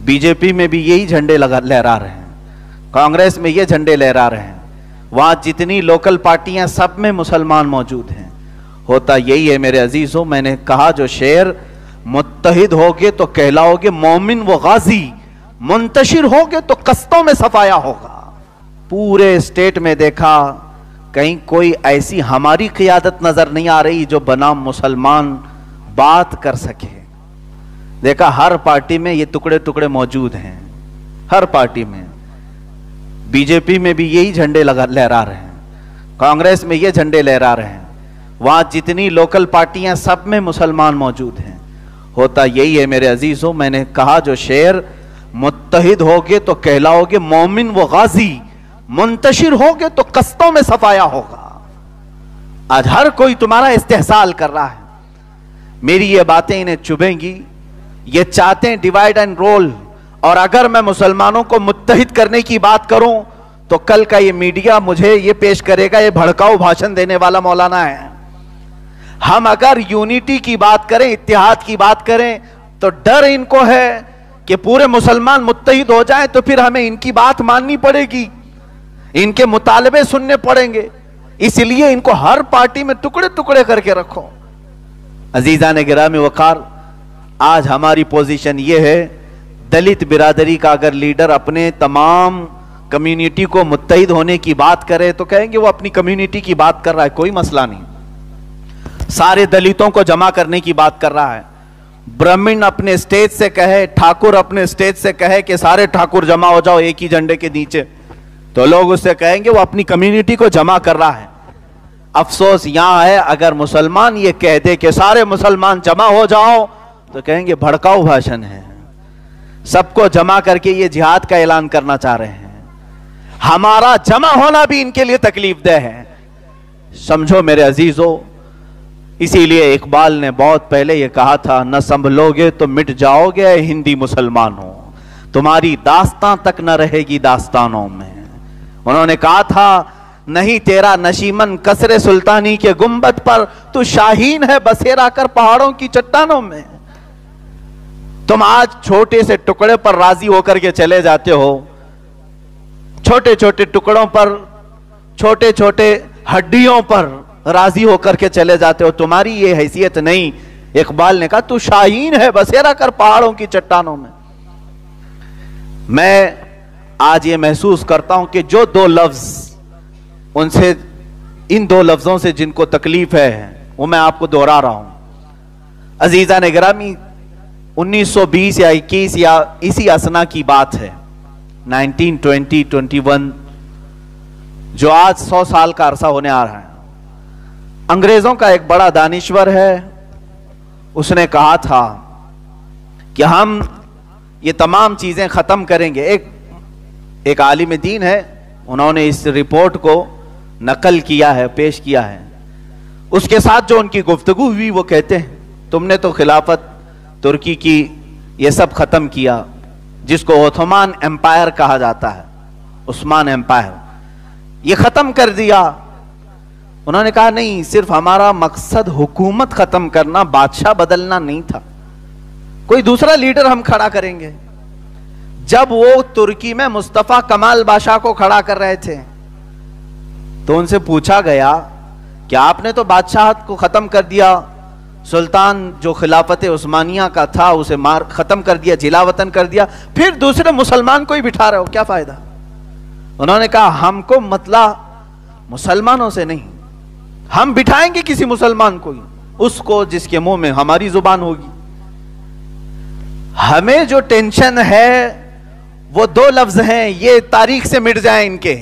BJP में भी यही झंडे लहरा रहे हैं, कांग्रेस में ये झंडे लहरा रहे हैं, वहां जितनी लोकल पार्टियां सब में मुसलमान मौजूद हैं। होता यही है मेरे अजीजों, मैंने कहा जो शेर, मुत्तहिद होगे तो कहलाओगे मोमिन व गाजी, मुंतशिर होगे तो कस्तों में सफाया होगा। पूरे स्टेट में देखा, कहीं कोई ऐसी हमारी क़ियादत नजर नहीं आ रही जो बनाम मुसलमान बात कर सके। देखा हर पार्टी में ये टुकड़े टुकड़े मौजूद हैं, हर पार्टी में। बीजेपी में भी यही झंडे लहरा रहे हैं, कांग्रेस में ये झंडे लहरा रहे हैं, वहां जितनी लोकल पार्टियां सब में मुसलमान मौजूद हैं। होता यही है मेरे अजीजों, मैंने कहा जो शेर, मुत्तहिद होगे तो कहलाओगे मोमिन व गाजी, मुंतशिर होगे तो कस्तों में सफाया होगा। आज हर कोई तुम्हारा इस्तेहसाल कर रहा है, मेरी ये बातें इन्हें चुभेंगी। ये चाहते हैं डिवाइड एंड रोल, और अगर मैं मुसलमानों को मुत्तहिद करने की बात करूं तो कल का ये मीडिया मुझे ये पेश करेगा ये भड़काऊ भाषण देने वाला मौलाना है। हम अगर यूनिटी की बात करें, इत्तेहाद की बात करें, तो डर इनको है कि पूरे मुसलमान मुत्तहिद हो जाएं तो फिर हमें इनकी बात माननी पड़ेगी, इनके मुतालबे सुनने पड़ेंगे। इसलिए इनको हर पार्टी में टुकड़े टुकड़े करके रखो। अजीजान गिरामी वकार, आज हमारी पोजीशन ये है, दलित बिरादरी का अगर लीडर अपने तमाम कम्युनिटी को मुत्तहिद होने की बात करे तो कहेंगे वो अपनी कम्युनिटी की बात कर रहा है, कोई मसला नहीं। सारे दलितों को जमा करने की बात कर रहा है। ब्राह्मण अपने स्टेज से कहे, ठाकुर अपने स्टेज से कहे कि सारे ठाकुर जमा हो जाओ एक ही झंडे के नीचे, तो लोग उससे कहेंगे वो अपनी कम्युनिटी को जमा कर रहा है। अफसोस यहां है, अगर मुसलमान ये कह दे कि सारे मुसलमान जमा हो जाओ तो कहेंगे भड़काऊ भाषण है। सबको जमा करके ये जिहाद का ऐलान करना चाह रहे हैं। हमारा जमा होना भी इनके लिए तकलीफ दह है, समझो मेरे अजीजों। इसीलिए इकबाल ने बहुत पहले ये कहा था, न संभलोगे तो मिट जाओगे हिंदी मुसलमानों, तुम्हारी दास्तां तक न रहेगी दास्तानों में। उन्होंने कहा था, नहीं तेरा नशीमन कसरे सुल्तानी के गुंबद पर, तू शाहीन है बसेरा कर पहाड़ों की चट्टानों में। तुम आज छोटे से टुकड़े पर राजी होकर के चले जाते हो, छोटे छोटे टुकड़ों पर, छोटे छोटे हड्डियों पर राजी होकर के चले जाते हो, तुम्हारी ये हैसियत नहीं। इकबाल ने कहा तू शाहीन है बसेरा कर पहाड़ों की चट्टानों में। मैं आज ये महसूस करता हूं कि जो दो लफ्ज उनसे, इन दो लफ्जों से जिनको तकलीफ है वो मैं आपको दोहरा रहा हूं। अजीजा ने गिरामी, 1920 या 21 या इसी असना की बात है, 1920, 21, जो आज 100 साल का अरसा होने आ रहा है। अंग्रेजों का एक बड़ा दानिश्वर है, उसने कहा था कि हम ये तमाम चीजें खत्म करेंगे। एक आलिम दीन है, उन्होंने इस रिपोर्ट को नकल किया है, पेश किया है। उसके साथ जो उनकी गुफ्तगू हुई वो कहते हैं, तुमने तो खिलाफत तुर्की की ये सब खत्म किया, जिसको ओथमान एम्पायर कहा जाता है, उस्मान एम्पायर, ये खत्म कर दिया। उन्होंने कहा नहीं, सिर्फ हमारा मकसद हुकूमत खत्म करना, बादशाह बदलना नहीं था, कोई दूसरा लीडर हम खड़ा करेंगे। जब वो तुर्की में मुस्तफा कमाल बादशाह को खड़ा कर रहे थे तो उनसे पूछा गया कि आपने तो बादशाहत को खत्म कर दिया, सुल्तान जो खिलाफत उस्मानिया का था उसे मार खत्म कर दिया, जिलावतन कर दिया, फिर दूसरे मुसलमान को ही बिठा रहे हो, क्या फायदा। उन्होंने कहा हमको मतला मुसलमानों से नहीं, हम बिठाएंगे किसी मुसलमान को ही, उसको जिसके मुंह में हमारी जुबान होगी। हमें जो टेंशन है वो दो लफ्ज हैं, ये तारीख से मिट जाए इनके,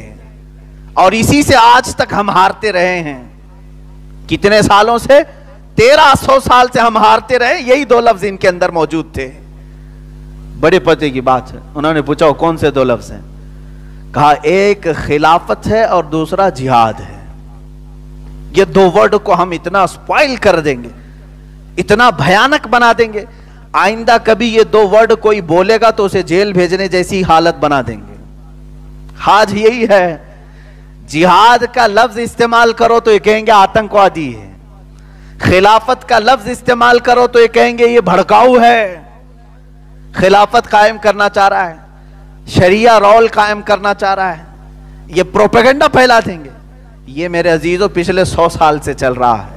और इसी से आज तक हम हारते रहे हैं। कितने सालों से, 1300 साल से हम हारते रहे, यही दो लफ्ज इनके अंदर मौजूद थे। बड़े पते की बात है। उन्होंने पूछा कौन से दो लफ्ज हैं? कहा एक खिलाफत है और दूसरा जिहाद है। ये दो वर्ड को हम इतना स्पॉइल कर देंगे, इतना भयानक बना देंगे, आइंदा कभी ये दो वर्ड कोई बोलेगा तो उसे जेल भेजने जैसी हालत बना देंगे। आज यही है, जिहाद का लफ्ज इस्तेमाल करो तो ये कहेंगे आतंकवादी है, खिलाफत का लफ्ज इस्तेमाल करो तो ये कहेंगे ये भड़काऊ है, خلافت قائم کرنا چاہ رہا ہے, شریعہ رول قائم کرنا چاہ رہا ہے, یہ پروپیگنڈا پھیلا دیں گے. یہ میرے عزیزوں پچھلے 100 سال سے چل رہا ہے.